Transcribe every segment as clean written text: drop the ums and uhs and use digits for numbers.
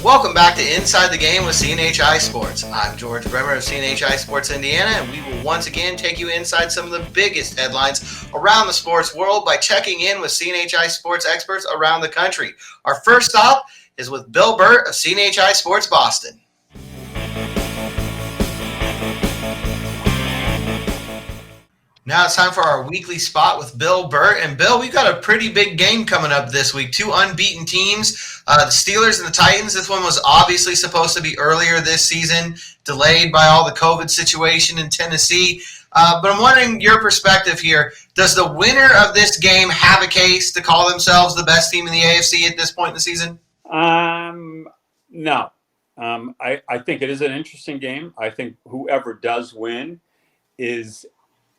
Welcome back to Inside the Game with CNHI Sports. I'm George Bremer of CNHI Sports Indiana, and we will once again take you inside some of the biggest headlines around the sports world by checking in with CNHI Sports experts around the country. Our first stop is with Bill Burt of CNHI Sports Boston. Now it's time for our weekly spot with Bill Burt. And Bill, we've got a pretty big game coming up this week. Two unbeaten teams, the Steelers and the Titans. This one was obviously supposed to be earlier this season, delayed by all the COVID situation in Tennessee. But I'm wondering your perspective here. Does the winner of this game have a case to call themselves the best team in the AFC at this point in the season? No. I think it is an interesting game. I think whoever does win is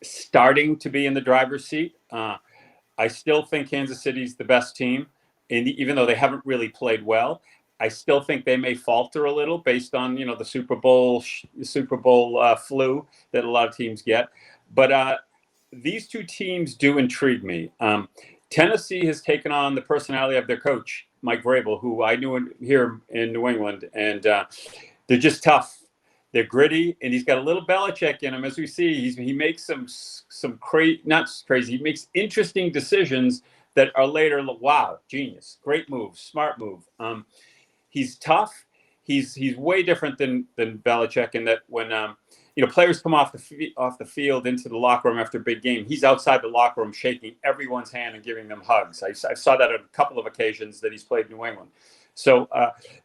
starting to be in the driver's seat. I still think Kansas City's the best team, and even though they haven't really played well, I still think they may falter a little based on the Super Bowl flu that a lot of teams get. But these two teams do intrigue me. Tennessee has taken on the personality of their coach, Mike Vrabel, who I knew here in New England, and they're just tough. They're gritty, and he's got a little Belichick in him, as we see. He makes not crazy. He makes interesting decisions that are later, wow, genius, great move, smart move. He's tough. He's way different than Belichick in that when players come off the field into the locker room after a big game, he's outside the locker room shaking everyone's hand and giving them hugs. I saw that on a couple of occasions that he's played in New England. So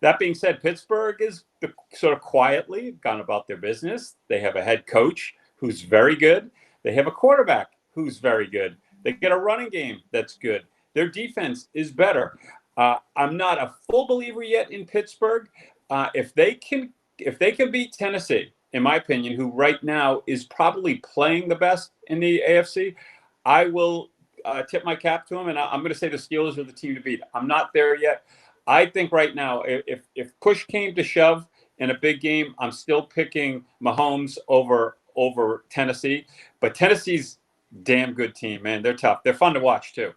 that being said, Pittsburgh is sort of quietly gone about their business. They have a head coach who's very good. They have a quarterback who's very good. They get a running game that's good. Their defense is better. I'm not a full believer yet in Pittsburgh. If they can beat Tennessee, in my opinion, who right now is probably playing the best in the AFC, I will tip my cap to them, and I'm going to say the Steelers are the team to beat. I'm not there yet. I think right now, if push came to shove in a big game, I'm still picking Mahomes over Tennessee. But Tennessee's a damn good team, man. They're tough. They're fun to watch, too.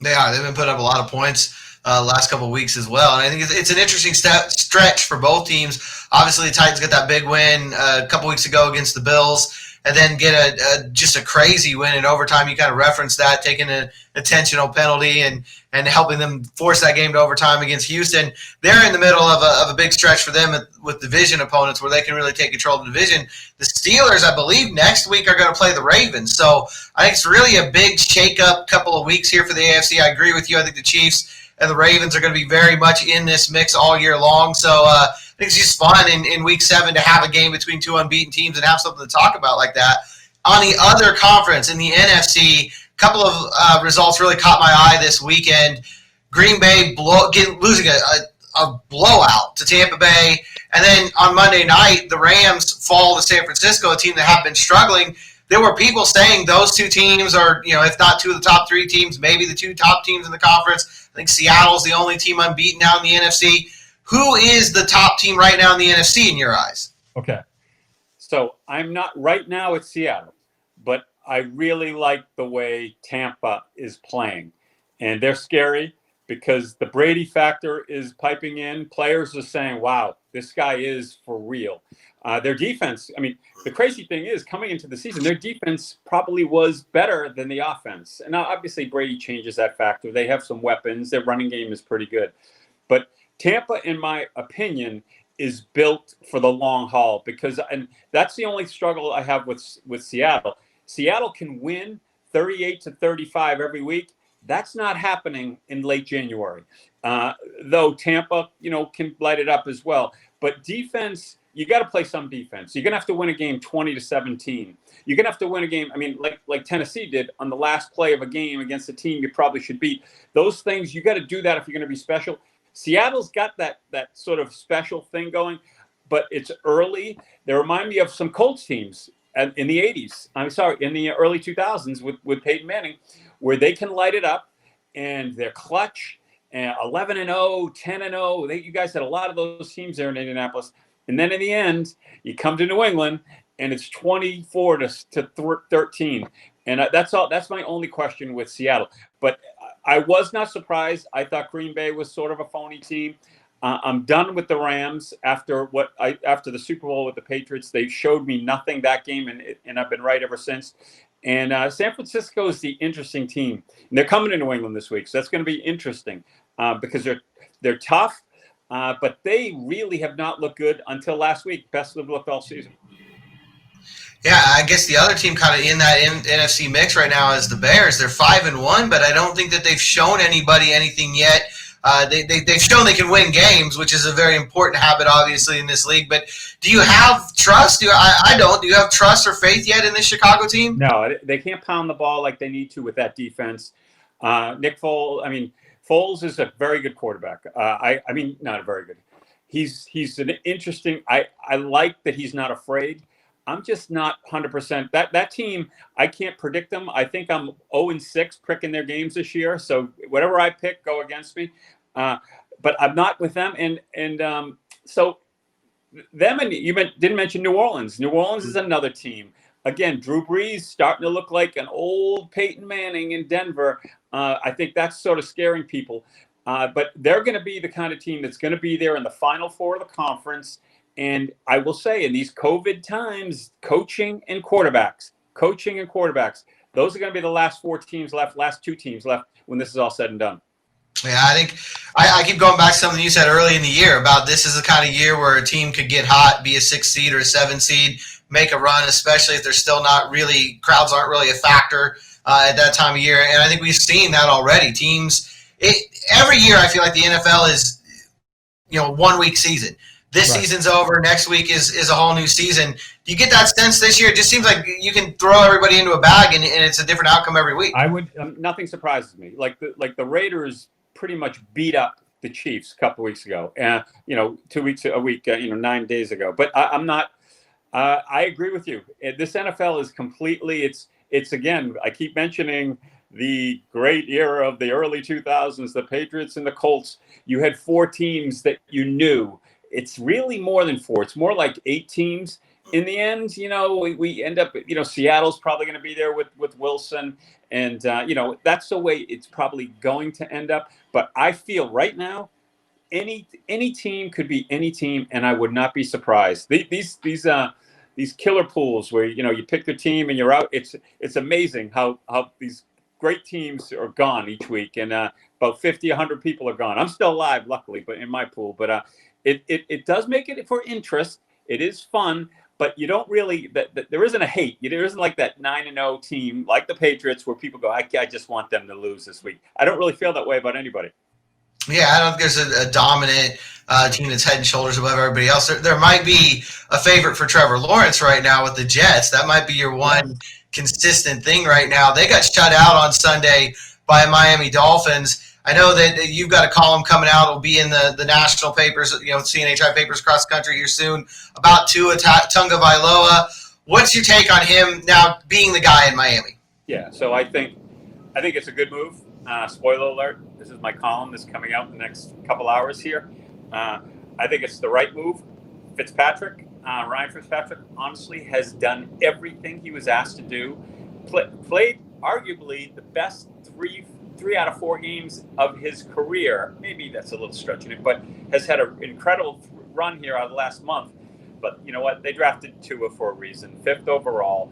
They are. They've been putting up a lot of points last couple of weeks as well. And I think it's an interesting stretch for both teams. Obviously, the Titans got that big win a couple weeks ago against the Bills, and then get just a crazy win in overtime. You kind of referenced that, taking an intentional penalty and helping them force that game to overtime against Houston. They're in the middle of a big stretch for them with division opponents where they can really take control of the division. The Steelers, I believe, next week are going to play the Ravens. So I think it's really a big shake-up couple of weeks here for the AFC. I agree with you. I think the Chiefs and the Ravens are going to be very much in this mix all year long. So I think it's just fun in Week 7 to have a game between two unbeaten teams and have something to talk about like that. On the other conference, in the NFC, a couple of results really caught my eye this weekend. Green Bay losing a blowout to Tampa Bay. And then on Monday night, the Rams fall to San Francisco, a team that have been struggling. There were people saying those two teams are, if not two of the top three teams, maybe the two top teams in the conference. I think Seattle's the only team unbeaten now in the NFC. Who is the top team right now in the NFC in your eyes? Okay. So I'm not right now at Seattle, but I really like the way Tampa is playing. And they're scary because the Brady factor is piping in. Players are saying, wow, this guy is for real. Their defense, the crazy thing is coming into the season, their defense probably was better than the offense. And now obviously Brady changes that factor. They have some weapons. Their running game is pretty good. But Tampa, in my opinion, is built for the long haul and that's the only struggle I have with Seattle. Seattle can win 38-35 every week. That's not happening in late January. Though Tampa, can light it up as well. But defense, you got to play some defense. You're going to have to win a game 20-17. You're going to have to win a game, like Tennessee did on the last play of a game against a team you probably should beat. Those things, you got to do that if you're going to be special. Seattle's got that sort of special thing going, but it's early. They remind me of some Colts teams in the 80s. In the early 2000s with Peyton Manning, where they can light it up and they're clutch. 11-0, 10-0. You guys had a lot of those teams there in Indianapolis. And then in the end, you come to New England and it's 24-13. And that's all. That's my only question with Seattle. But I was not surprised. I thought Green Bay was sort of a phony team. I'm done with the Rams after the Super Bowl with the Patriots. They showed me nothing that game, and I've been right ever since. And San Francisco is the interesting team. And they're coming to New England this week, so that's going to be interesting because they're tough, but they really have not looked good until last week. Best they've looked all season. Yeah, I guess the other team kind of in that NFC mix right now is the Bears. They're 5-1, but I don't think that they've shown anybody anything yet. They've shown they can win games, which is a very important habit, obviously, in this league. But do you have trust? I don't. Do you have trust or faith yet in this Chicago team? No, they can't pound the ball like they need to with that defense. Nick Foles, Foles is a very good quarterback. Not a very good. He's an interesting. I like that he's not afraid. I'm just not 100%. That team, I can't predict them. I think I'm 0-6 picking their games this year. So whatever I pick, go against me. But I'm not with them. So them, and you didn't mention New Orleans. New Orleans is another team. Again, Drew Brees starting to look like an old Peyton Manning in Denver. I think that's sort of scaring people. But they're going to be the kind of team that's going to be there in the Final Four of the conference. And I will say, in these COVID times, coaching and quarterbacks, those are going to be the last two teams left when this is all said and done. Yeah, I think I keep going back to something you said early in the year about this is the kind of year where a team could get hot, be a 6 seed or a 7 seed, make a run, especially if they're still not really, crowds aren't really a factor at that time of year. And I think we've seen that already. Every year I feel like the NFL is, 1 week season. This season's over. Next week is a whole new season. Do you get that sense this year? It just seems like you can throw everybody into a bag and it's a different outcome every week. I would. Nothing surprises me. Like the Raiders pretty much beat up the Chiefs a couple weeks ago. 2 weeks a week. 9 days ago. But I'm not. I agree with you. This NFL is completely. It's again. I keep mentioning the great era of the early 2000s, the Patriots and the Colts. You had 4 teams that you knew. It's really more than 4. It's more like 8 teams. In the end, we end up, Seattle's probably going to be there with Wilson. And, that's the way it's probably going to end up. But I feel right now, any team could be any team, and I would not be surprised. These killer pools where, you pick the team and you're out. It's amazing how these great teams are gone each week. And about 50, 100 people are gone. I'm still alive, luckily, but in my pool. But it does make it for interest. It is fun, but you don't really. There isn't a hate. There isn't like that 9-0 team like the Patriots where people go, I just want them to lose this week. I don't really feel that way about anybody. Yeah, I don't think there's a dominant team that's head and shoulders above everybody else. There might be a favorite for Trevor Lawrence right now with the Jets. That might be your one consistent thing right now. They got shut out on Sunday by Miami Dolphins. I know that you've got a column coming out. It'll be in the national papers, CNHI papers across the country here soon about Tua Tagovailoa. What's your take on him now being the guy in Miami? Yeah, so I think it's a good move. Spoiler alert, this is my column that's coming out in the next couple hours here. I think it's the right move. Ryan Fitzpatrick, honestly, has done everything he was asked to do. Played arguably the best three out of 4 games of his career. Maybe that's a little stretching it, but has had an incredible run here out of the last month. But you know what? They drafted Tua for a reason, 5th overall.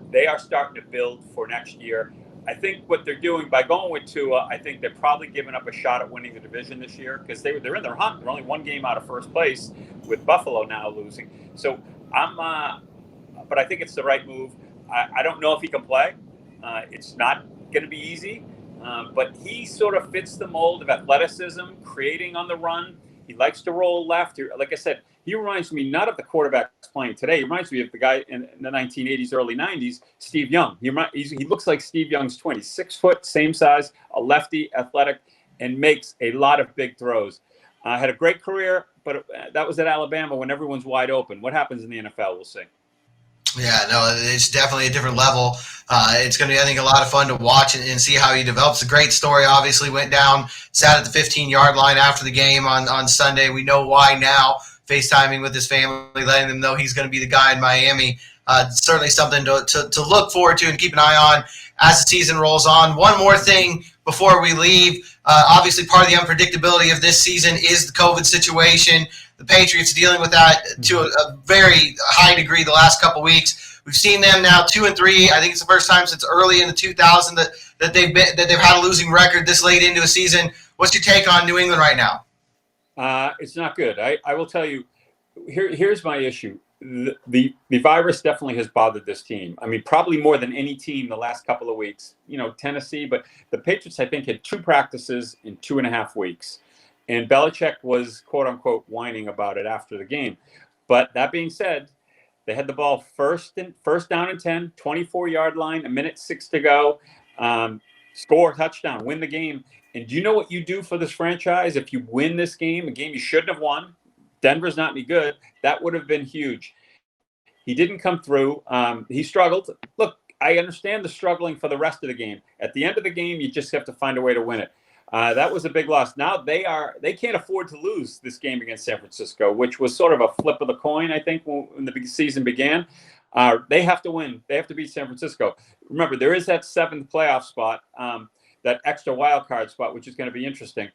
They are starting to build for next year. I think what they're doing by going with Tua, I think they're probably giving up a shot at winning the division this year because they're in their hunt. They're only 1 game out of first place with Buffalo now losing. So but I think it's the right move. I don't know if he can play. It's not going to be easy, but he sort of fits the mold of athleticism, creating on the run. He likes to roll left. Like I said, he reminds me not of the quarterbacks playing today. He reminds me of the guy in the 1980s, early 90s, Steve Young. He looks like Steve Young's 20, 6 foot, same size, a lefty, athletic, and makes a lot of big throws. Had a great career, but that was at Alabama when everyone's wide open. What happens in the NFL, we'll see. Yeah, no, it's definitely a different level. It's going to be, I think, a lot of fun to watch and see how he develops. A great story, obviously, went down, sat at the 15-yard line after the game on Sunday. We know why now, FaceTiming with his family, letting them know he's going to be the guy in Miami. certainly something to look forward to and keep an eye on as the season rolls on. One more thing before we leave. Obviously, part of the unpredictability of this season is the COVID situation. The Patriots dealing with that to a very high degree the last couple weeks. We've seen them now 2-3. I think it's the first time since early in the 2000s that they've had a losing record this late into a season. What's your take on New England right now? It's not good. I will tell you. Here's my issue. The virus definitely has bothered this team. I mean, probably more than any team the last couple of weeks. Tennessee, but the Patriots, I think, had 2 practices in 2.5 weeks. And Belichick was, quote unquote, whining about it after the game. But that being said, they had the ball first down and 10, 24-yard line, 1:06 to go, score, touchdown, win the game. And do you know what you do for this franchise if you win this game, a game you shouldn't have won? Denver's not any good. That would have been huge. He didn't come through. He struggled. Look, I understand the struggling for the rest of the game. At the end of the game, you just have to find a way to win it. That was a big loss. Now they can't afford to lose this game against San Francisco, which was sort of a flip of the coin, I think, when the season began. They have to win. They have to beat San Francisco. Remember, there is that 7th playoff spot, that extra wild card spot, which is going to be interesting.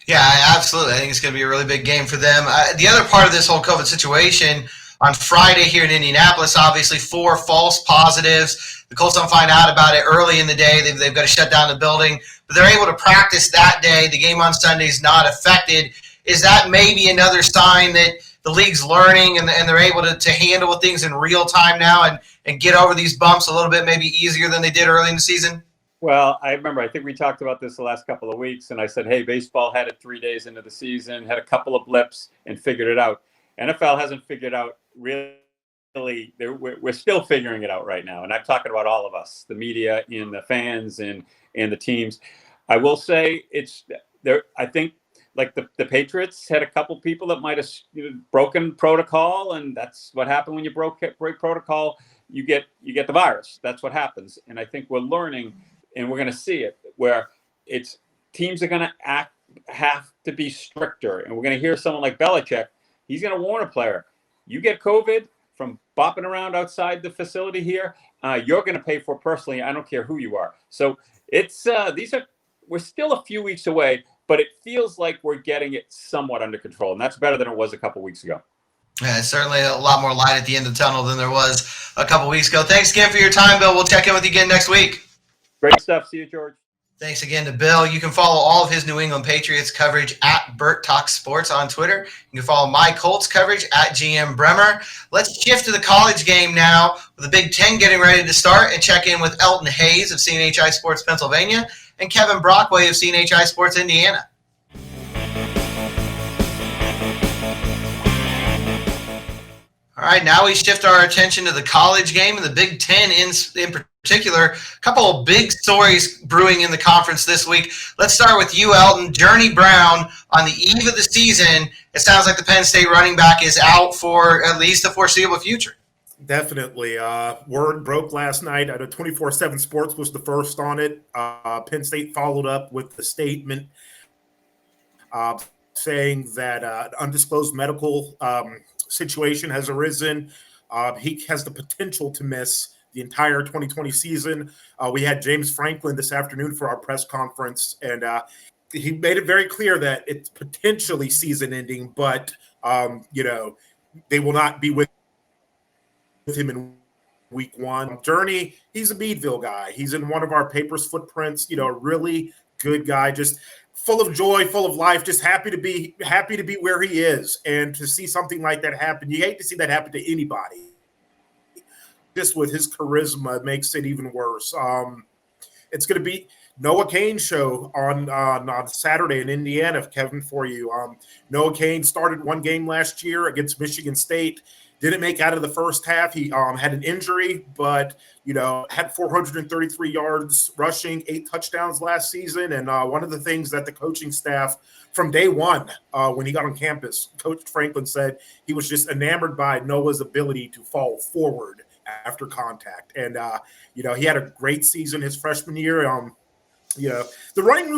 Yeah, absolutely. I think it's going to be a really big game for them. The other part of this whole COVID situation, on Friday here in Indianapolis, obviously 4 false positives. The Colts don't find out about it early in the day. They've got to shut down the building. But they're able to practice that day. The game on Sunday is not affected. Is that maybe another sign that the league's learning and they're able to handle things in real time now and get over these bumps a little bit maybe easier than they did early in the season? Well, I remember, I think we talked about this the last couple of weeks, and I said, hey, baseball had it 3 days into the season, had a couple of blips, and figured it out. NFL hasn't figured out really. We're still figuring it out right now, and I'm talking about all of us, the media and the fans and the teams. I will say it's there. I think like the Patriots had a couple people that might have broken protocol, and that's what happened when you break protocol. You get the virus. That's what happens, and I think we're learning. And we're going to see it where it's teams are going to have to be stricter. And we're going to hear someone like Belichick. He's going to warn a player. You get COVID from bopping around outside the facility here, you're going to pay for it personally. I don't care who you are. So it's we're still a few weeks away, but it feels like we're getting it somewhat under control. And that's better than it was a couple weeks ago. Yeah, certainly a lot more light at the end of the tunnel than there was a couple weeks ago. Thanks again for your time, Bill. We'll check in with you again next week. Great stuff. See you, George. Thanks again to Bill. You can follow all of his New England Patriots coverage at Burt Talk Sports on Twitter. You can follow my Colts coverage at GM Bremer. Let's shift to the college game now with the Big Ten getting ready to start and check in with Elton Hayes of CNHI Sports Pennsylvania and Kevin Brockway of CNHI Sports Indiana. All right, now we shift our attention to the college game and the Big Ten in particular. A couple of big stories brewing in the conference this week. Let's start with you, Elton. Journey Brown on the eve of the season. It sounds like the Penn State running back is out for at least the foreseeable future. Definitely. Word broke last night. 24/7 Sports was the first on it. Penn State followed up with the statement saying that an undisclosed medical situation has arisen. He has the potential to miss the entire 2020 season. We had James Franklin this afternoon for our press conference, and he made it very clear that it's potentially season ending, but they will not be with him in week 1. Journey, he's a Meadville guy. He's in one of our paper's footprints, a really good guy, just full of joy, full of life, just happy to be where he is. And to see something like that happen, you hate to see that happen to anybody. Just with his charisma, it makes it even worse. It's going to be Noah Cain's show on Saturday in Indiana, Kevin, for you. Noah Cain started one game last year against Michigan State. Didn't make out of the first half. He had an injury, but, had 433 yards rushing, 8 touchdowns last season. And one of the things that the coaching staff from day one, when he got on campus, Coach Franklin said he was just enamored by Noah's ability to fall forward after contact. And, he had a great season his freshman year. The running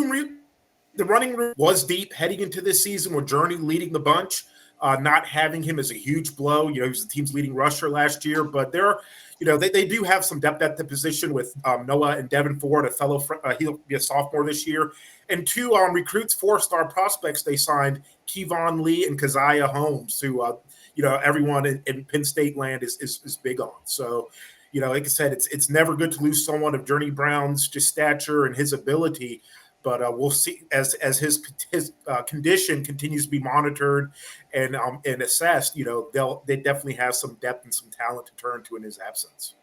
room was deep heading into this season with Journey leading the bunch. not having him is a huge blow. He was the team's leading rusher last year, but they do have some depth at the position with Noah and Devin Ford, a fellow. He'll be a sophomore this year, and two recruits, 4-star prospects they signed, Kevon Lee and Keziah Holmes, who everyone in Penn State land is big on. So, like I said, it's never good to lose someone of Journey Brown's just stature and his ability. But we'll see as his condition continues to be monitored and assessed. They definitely have some depth and some talent to turn to in his absence.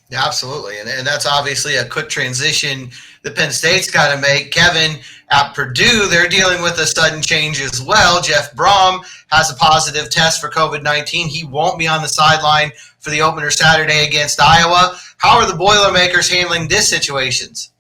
Yeah, absolutely. And that's obviously a quick transition that Penn State's got to make. Kevin, at Purdue, they're dealing with a sudden change as well. Jeff Brom has a positive test for COVID-19. He won't be on the sideline for the opener Saturday against Iowa. How are the Boilermakers handling this situations?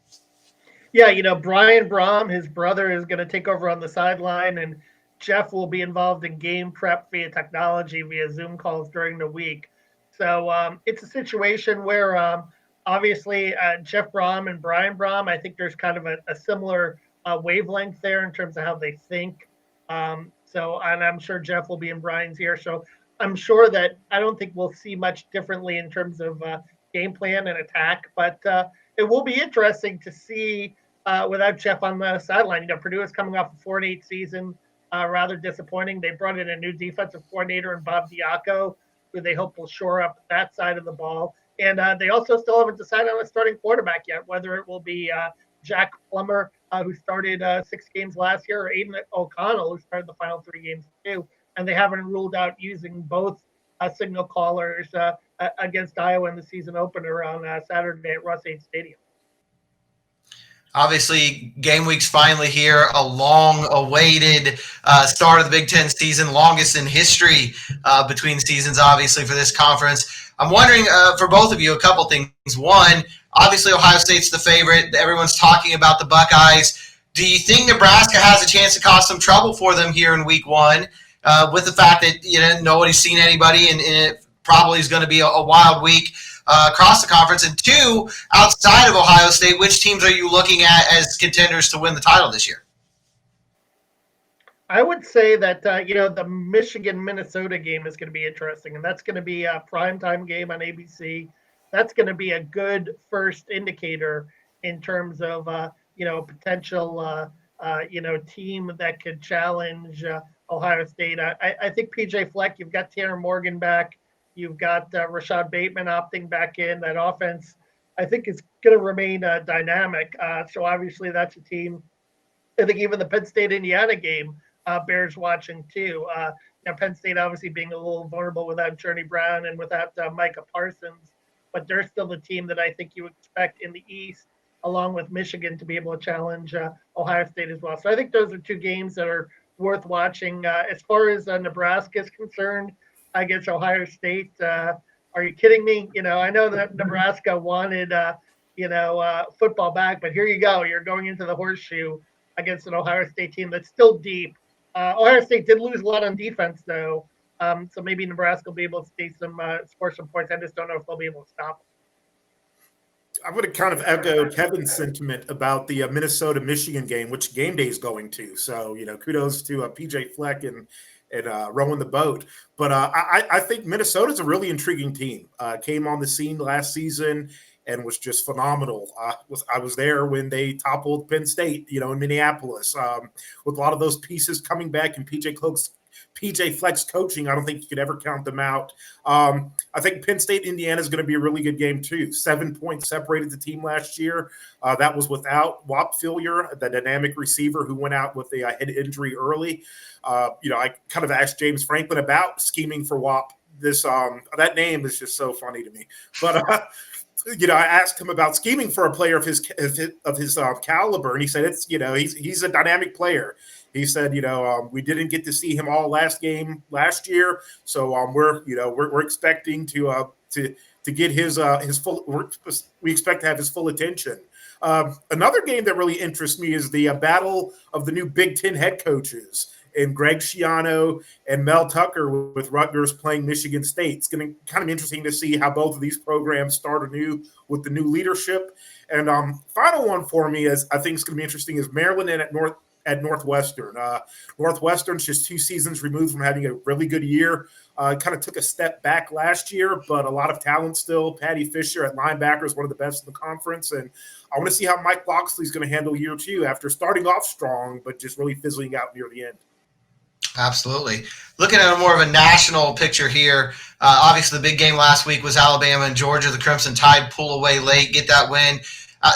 Yeah, Brian Brom, his brother, is going to take over on the sideline, and Jeff will be involved in game prep via technology, via Zoom calls during the week. So it's a situation where obviously Jeff Brom and Brian Brom, I think there's kind of a similar wavelength there in terms of how they think. And I'm sure Jeff will be in Brian's ear. So I'm sure that I don't think we'll see much differently in terms of game plan and attack, but it will be interesting to see without Jeff on the sideline. Purdue is coming off a 4-8 season, rather disappointing. They brought in a new defensive coordinator in Bob Diaco, who they hope will shore up that side of the ball. And they also still haven't decided on a starting quarterback yet, whether it will be Jack Plummer, who started 6 games last year, or Aiden O'Connell, who started the final 3 games too. And they haven't ruled out using both signal callers against Iowa in the season opener on Saturday at Ross-Ade Stadium. Obviously, game week's finally here, a long-awaited start of the Big Ten season, longest in history between seasons, obviously, for this conference. I'm wondering, for both of you, a couple things. One, obviously, Ohio State's the favorite. Everyone's talking about the Buckeyes. Do you think Nebraska has a chance to cause some trouble for them here in week 1 with the fact that nobody's seen anybody and it probably is going to be a wild week across the conference? And 2, outside of Ohio State, which teams are you looking at as contenders to win the title this year? I would say that, the Michigan-Minnesota game is going to be interesting, and that's going to be a primetime game on ABC. That's going to be a good first indicator in terms of, potential, team that could challenge Ohio State. I think PJ Fleck, you've got Tanner Morgan back. You've got Rashad Bateman opting back in. That offense, I think, is going to remain dynamic. So obviously that's a team. I think even the Penn State-Indiana game bears watching too. Penn State obviously being a little vulnerable without Journey Brown and without Micah Parsons, but they're still the team that I think you expect in the East, along with Michigan, to be able to challenge Ohio State as well. So I think those are 2 games that are worth watching. As far as Nebraska is concerned, against Ohio State. Are you kidding me? I know that Nebraska wanted, football back, but here you go. You're going into the horseshoe against an Ohio State team that's still deep. Ohio State did lose a lot on defense, though, so maybe Nebraska will be able to score some points. I just don't know if they'll be able to stop them. I'm going to kind of echo Kevin's sentiment about the Minnesota-Michigan game, which game day is going to. So, kudos to PJ Fleck and rowing the boat. But I think Minnesota's a really intriguing team. Came on the scene last season and was just phenomenal. I was there when they toppled Penn State, in Minneapolis. With a lot of those pieces coming back and PJ Fleck's coaching, I don't think you could ever count them out. I think Penn State, Indiana is going to be a really good game too. 7 points separated the team last year. That was without Whop Philyor, the dynamic receiver who went out with a head injury early. I kind of asked James Franklin about scheming for Whop. That name is just so funny to me. But I asked him about scheming for a player of his caliber, and he said he's a dynamic player. He said, we didn't get to see him all last year, so we're expecting to get his full. We expect to have his full attention. Another game that really interests me is the battle of the new Big Ten head coaches, and Greg Schiano and Mel Tucker with Rutgers playing Michigan State. It's going to kind of interesting to see how both of these programs start anew with the new leadership. And final one for me is I think it's going to be interesting is Maryland at Northwestern. Northwestern's just 2 seasons removed from having a really good year. Kind of took a step back last year, but a lot of talent still. Patty Fisher at linebacker is one of the best in the conference. And I want to see how Mike Loxley's going to handle year 2 after starting off strong, but just really fizzling out near the end. Absolutely. Looking at more of a national picture here, obviously the big game last week was Alabama and Georgia. The Crimson Tide pull away late, get that win.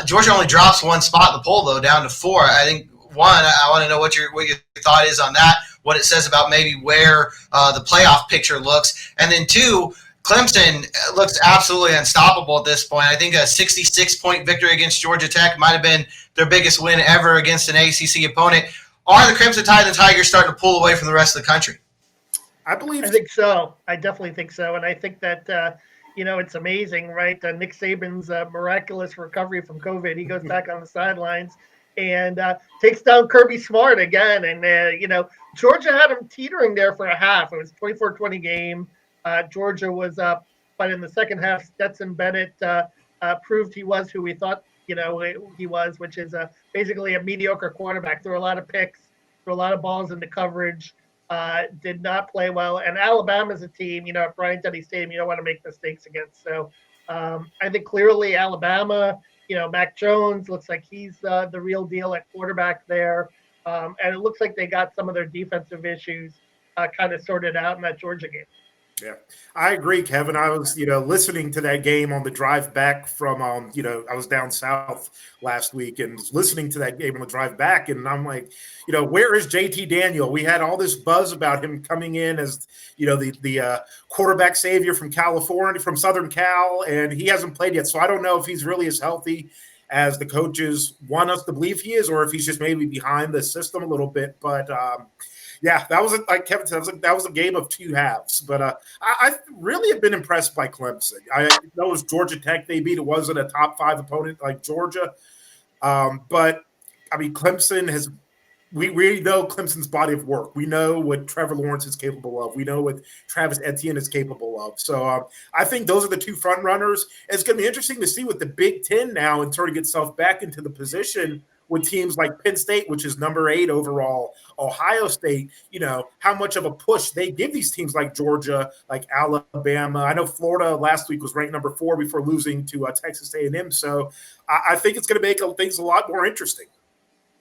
Georgia only drops 1 spot in the poll, though, down to 4. I think, one, I want to know what your thought is on that, what it says about maybe where the playoff picture looks. And then 2, Clemson looks absolutely unstoppable at this point. I think a 66-point victory against Georgia Tech might have been their biggest win ever against an ACC opponent. Are the Crimson Tide and the Tigers starting to pull away from the rest of the country? I think so. I definitely think so. And I think that, it's amazing, right? Nick Saban's miraculous recovery from COVID. He goes back on the sidelines and takes down Kirby Smart again. And, Georgia had him teetering there for a half. It was a 24-20 game. Georgia was up. But in the second half, Stetson Bennett proved he was who we thought he was, which is basically a mediocre quarterback. Threw a lot of picks, threw a lot of balls into coverage, did not play well. And Alabama's a team, at Bryant-Denny Stadium, you don't want to make mistakes against. So I think clearly Alabama, Mac Jones looks like he's the real deal at quarterback there. And it looks like they got some of their defensive issues kind of sorted out in that Georgia game. Yeah, I agree, Kevin. I was, listening to that game on the drive back from, I was down south last week and was listening to that game on the drive back. And I'm like, where is JT Daniel? We had all this buzz about him coming in as, the quarterback savior from California, from Southern Cal, and he hasn't played yet. So I don't know if he's really as healthy as the coaches want us to believe he is, or if he's just maybe behind the system a little bit. But, yeah, that was, like Kevin said, that was a game of 2 halves. But I really have been impressed by Clemson. I know it was Georgia Tech they beat. It wasn't a top 5 opponent like Georgia. But, I mean, Clemson has – we know Clemson's body of work. We know what Trevor Lawrence is capable of. We know what Travis Etienne is capable of. So I think those are the 2 front runners. And it's going to be interesting to see what the Big Ten now and sort of get itself back into the position with teams like Penn State, which is number 8 overall, Ohio State, how much of a push they give these teams like Georgia, like Alabama. I know Florida last week was ranked number 4 before losing to Texas A&M. So I think it's going to make things a lot more interesting.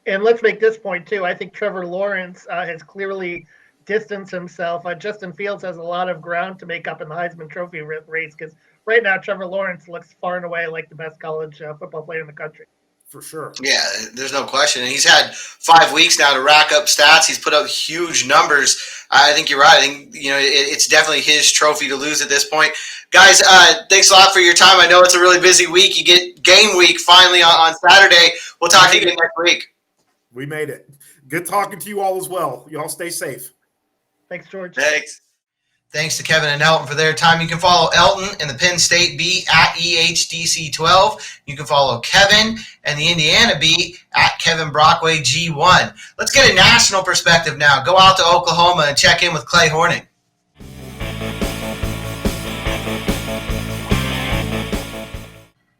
And let's make this point, too. I think Trevor Lawrence has clearly distanced himself. Justin Fields has a lot of ground to make up in the Heisman Trophy race because right now Trevor Lawrence looks far and away like the best college football player in the country. For sure. Yeah, there's no question. And he's had 5 weeks now to rack up stats. He's put up huge numbers. I think you're right. I think, it's definitely his trophy to lose at this point. Guys, thanks a lot for your time. I know it's a really busy week. You get game week finally on Saturday. We'll talk to you again next week. We made it. Good talking to you all as well. You all stay safe. Thanks, George. Thanks to Kevin and Elton for their time. You can follow Elton and the Penn State beat at EHDC12. You can follow Kevin and the Indiana beat at Kevin Brockway G1. Let's get a national perspective now. Go out to Oklahoma and check in with Clay Horning.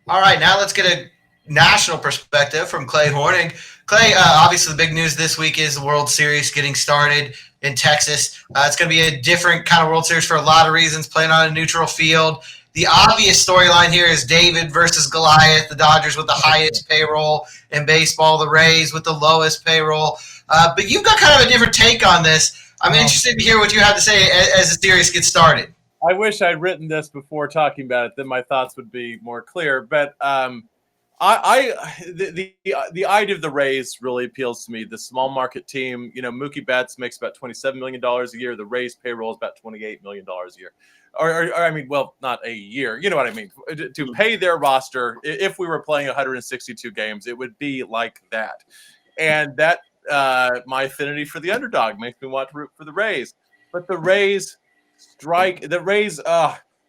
All right, now let's get a national perspective from Clay Horning. Clay, obviously the big news this week is the World Series getting started in Texas. It's going to be a different kind of World Series for a lot of reasons, playing on a neutral field. The obvious storyline here is David versus Goliath, the Dodgers with the highest payroll in baseball, the Rays with the lowest payroll. But you've got kind of a different take on this. I'm interested to hear what you have to say as the series gets started. I wish I'd written this before talking about it, then my thoughts would be more clear. But the idea of the Rays really appeals to me. The small market team, Mookie Betts makes about $27 million a year. The Rays payroll is about $28 million a year. Or not a year. You know what I mean? To pay their roster, if we were playing 162 games, it would be like that. And that my affinity for the underdog makes me want to root for the Rays. But the Rays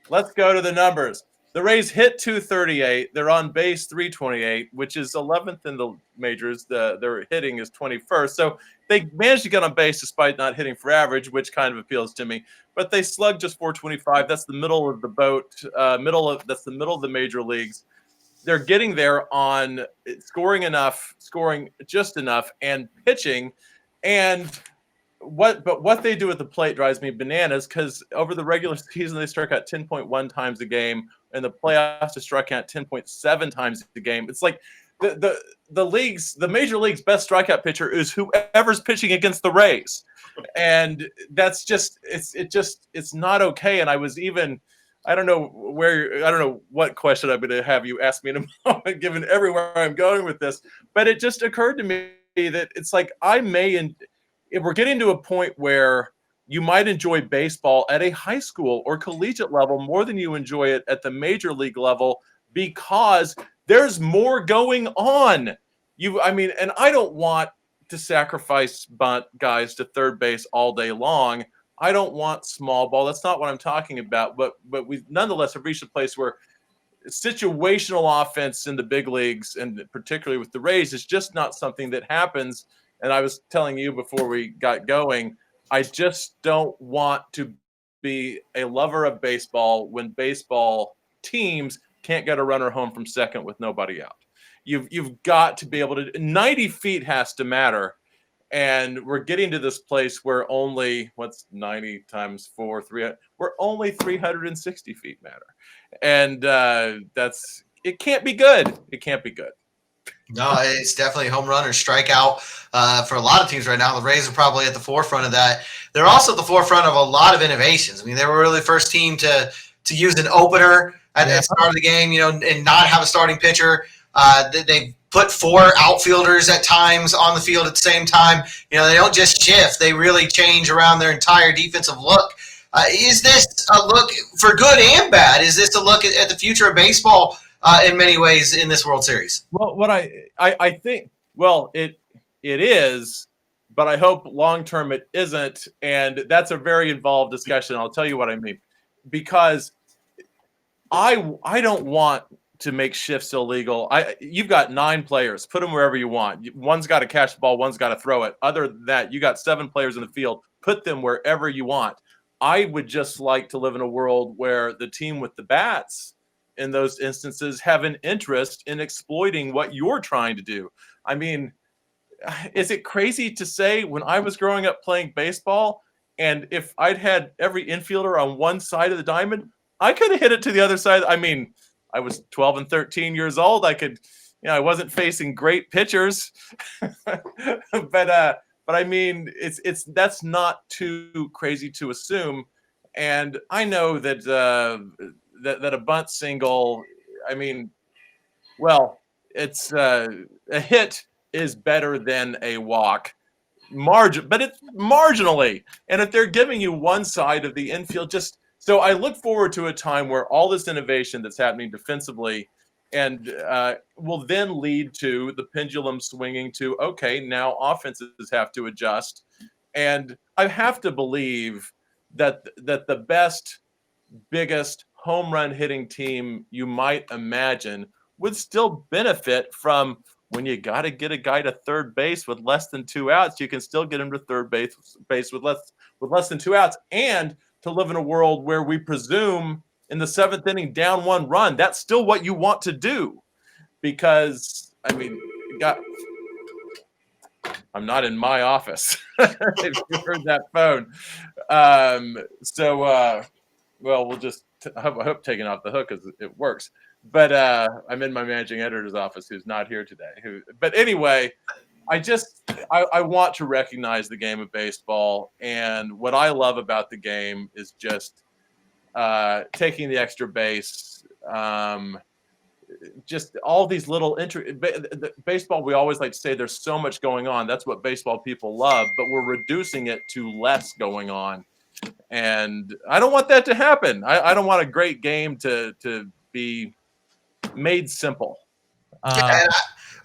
let's go to the numbers. The Rays hit 238. They're on base 328, which is 11th in the majors. Their hitting is 21st. So they managed to get on base despite not hitting for average, which kind of appeals to me. But they slugged just 425. That's the middle of the boat. That's the middle of the major leagues. they're getting there on scoring just enough, and pitching. And what they do at the plate drives me bananas, because over the regular season they struck out 10.1 times a game. In the playoffs, they struck out 10.7 times a game. It's like the major league's best strikeout pitcher is whoever's pitching against the Rays, and that's just it's not okay. And I don't know what question I'm going to have you ask me in a moment, given everywhere I'm going with this, but it just occurred to me that it's like if we're getting to a point where you might enjoy baseball at a high school or collegiate level more than you enjoy it at the major league level, because there's more going on. And I don't want to sacrifice bunt guys to third base all day long. I don't want small ball. That's not what I'm talking about. But we nonetheless have reached a place where situational offense in the big leagues, and particularly with the Rays, is just not something that happens. And I was telling you before we got going, I just don't want to be a lover of baseball when baseball teams can't get a runner home from second with nobody out. You've got to be able to – 90 feet has to matter. And we're getting to this place where only – what's 90 times 4? Where only 360 feet matter. And it can't be good. It can't be good. No, it's definitely home run or strikeout for a lot of teams right now. The Rays are probably at the forefront of that. They're also at the forefront of a lot of innovations. I mean, they were really the first team to use an opener at the start of the game, and not have a starting pitcher. They put 4 outfielders at times on the field at the same time. They don't just shift; they really change around their entire defensive look. Is this a look for good and bad? Is this a look at the future of baseball? In many ways in this World Series? Well, what I think, it is, but I hope long-term it isn't. And that's a very involved discussion. I'll tell you what I mean, because I don't want to make shifts illegal. You've got 9 players, put them wherever you want. One's got to catch the ball, one's got to throw it. Other than that, you got 7 players in the field, put them wherever you want. I would just like to live in a world where the team with the bats in those instances have an interest in exploiting what you're trying to do. I mean, is it crazy to say when I was growing up playing baseball, and if I'd had every infielder on one side of the diamond, I could have hit it to the other side. I mean, I was 12 and 13 years old. I wasn't facing great pitchers, but I mean, that's not too crazy to assume. And I know that a bunt single, it's a hit is better than a walk, but it's marginally. And if they're giving you one side of the infield, so I look forward to a time where all this innovation that's happening defensively and will then lead to the pendulum swinging to, okay, now offenses have to adjust. And I have to believe that the best, biggest home run hitting team you might imagine would still benefit from, when you got to get a guy to third base with less than 2 outs, you can still get him to third base with less than 2 outs, and to live in a world where we presume in the 7th inning down 1 run, that's still what you want to do. Because I'm not in my office. If you heard that phone. We'll just I hope taking off the hook because it works. But I'm in my managing editor's office, who's not here today. But anyway, I want to recognize the game of baseball, and what I love about the game is just taking the extra base. Just all these little baseball. We always like to say there's so much going on. That's what baseball people love, but we're reducing it to less going on. And I don't want that to happen. I don't want a great game to be made simple. I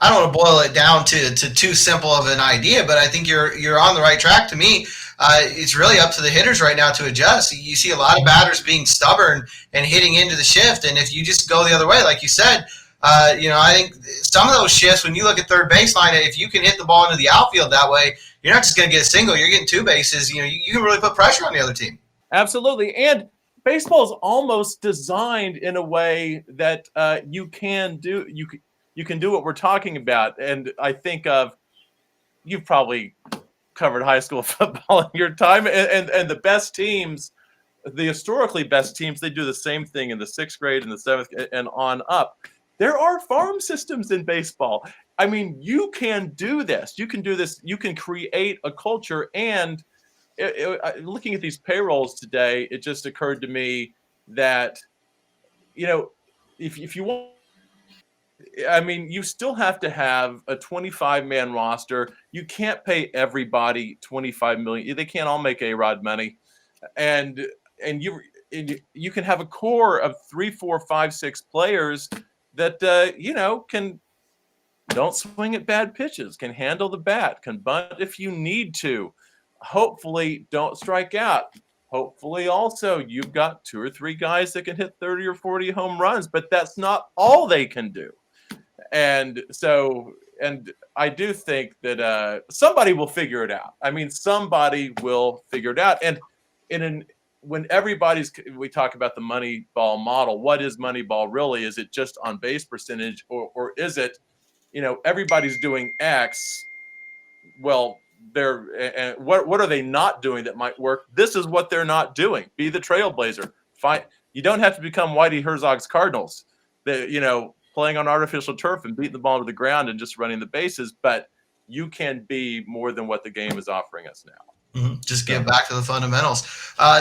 don't want to boil it down to too simple of an idea, but I think you're on the right track. To me, it's really up to the hitters right now to adjust. You see a lot of batters being stubborn and hitting into the shift, and if you just go the other way, like you said, I think some of those shifts, when you look at third baseline, if you can hit the ball into the outfield that way, you're not just going to get a single, you're getting 2 bases. You can really put pressure on the other team. Absolutely. And baseball is almost designed in a way that you can do what we're talking about. And I think you've probably covered high school football in your time, and the best teams, the historically best teams, they do the same thing in the 6th grade and the 7th and on up. There are farm systems in baseball. I mean, you can do this. You can do this. You can create a culture. And looking at these payrolls today, it just occurred to me that, if you want, I mean, you still have to have a 25-man roster. You can't pay everybody $25 million. They can't all make A-Rod money, and you can have a core of 3, 4, 5, 6 players that don't swing at bad pitches, can handle the bat, can bunt if you need to. Hopefully, don't strike out. Hopefully, also, you've got 2 or 3 guys that can hit 30 or 40 home runs, but that's not all they can do. And so, and I do think that somebody will figure it out. I mean, somebody will figure it out. And when we talk about the Moneyball model, what is Moneyball really? Is it just on base percentage, or is it, everybody's doing X? Well, what are they not doing that might work? This is what they're not doing. Be the trailblazer. You don't have to become Whitey Herzog's Cardinals. Playing on artificial turf and beating the ball to the ground and just running the bases, but you can be more than what the game is offering us now. Mm-hmm. Just get back to the fundamentals.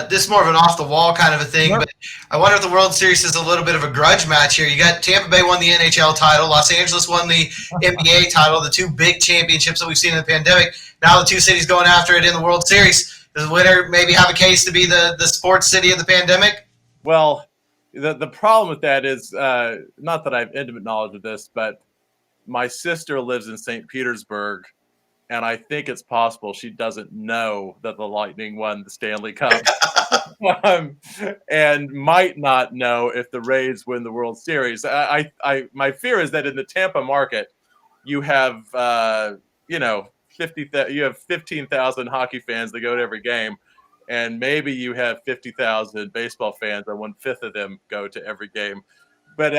This is more of an off-the-wall kind of a thing, but I wonder if the World Series is a little bit of a grudge match here. You got Tampa Bay won the NHL title, Los Angeles won the NBA title, the 2 big championships that we've seen in the pandemic. Now the 2 cities going after it in the World Series. Does the winner maybe have a case to be the sports city of the pandemic? Well, the problem with that is, not that I have intimate knowledge of this, but my sister lives in St. Petersburg, and I think it's possible she doesn't know that the Lightning won the Stanley Cup, and might not know if the Rays win the World Series. My fear is that in the Tampa market, you have 15,000 hockey fans that go to every game. And maybe you have 50,000 baseball fans, and 1/5 of them go to every game. But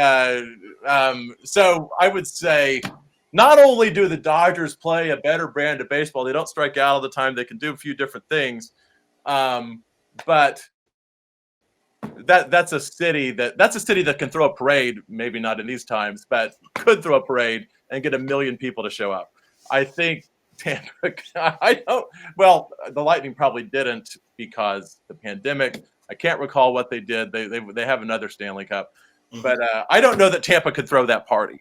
so I would say, not only do the Dodgers play a better brand of baseball, they don't strike out all the time. They can do a few different things, but that's a city that can throw a parade. Maybe not in these times, but could throw a parade and get 1 million people to show up. I think Tampa. Well, the Lightning probably didn't because the pandemic. I can't recall what they did. They have another Stanley Cup, but I don't know that Tampa could throw that party.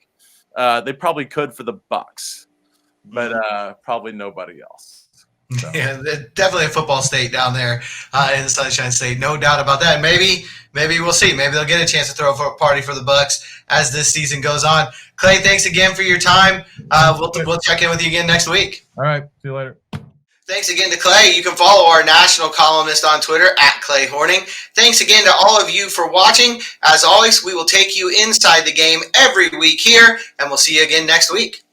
They probably could for the Bucks, but probably nobody else. So. Yeah, definitely a football state down there in the Sunshine State, no doubt about that. Maybe we'll see. Maybe they'll get a chance to throw a party for the Bucks as this season goes on. Clay, thanks again for your time. We'll check in with you again next week. All right, see you later. Thanks again to Clay. You can follow our national columnist on Twitter @Clay Horning. Thanks again to all of you for watching. As always, we will take you inside the game every week here, and we'll see you again next week.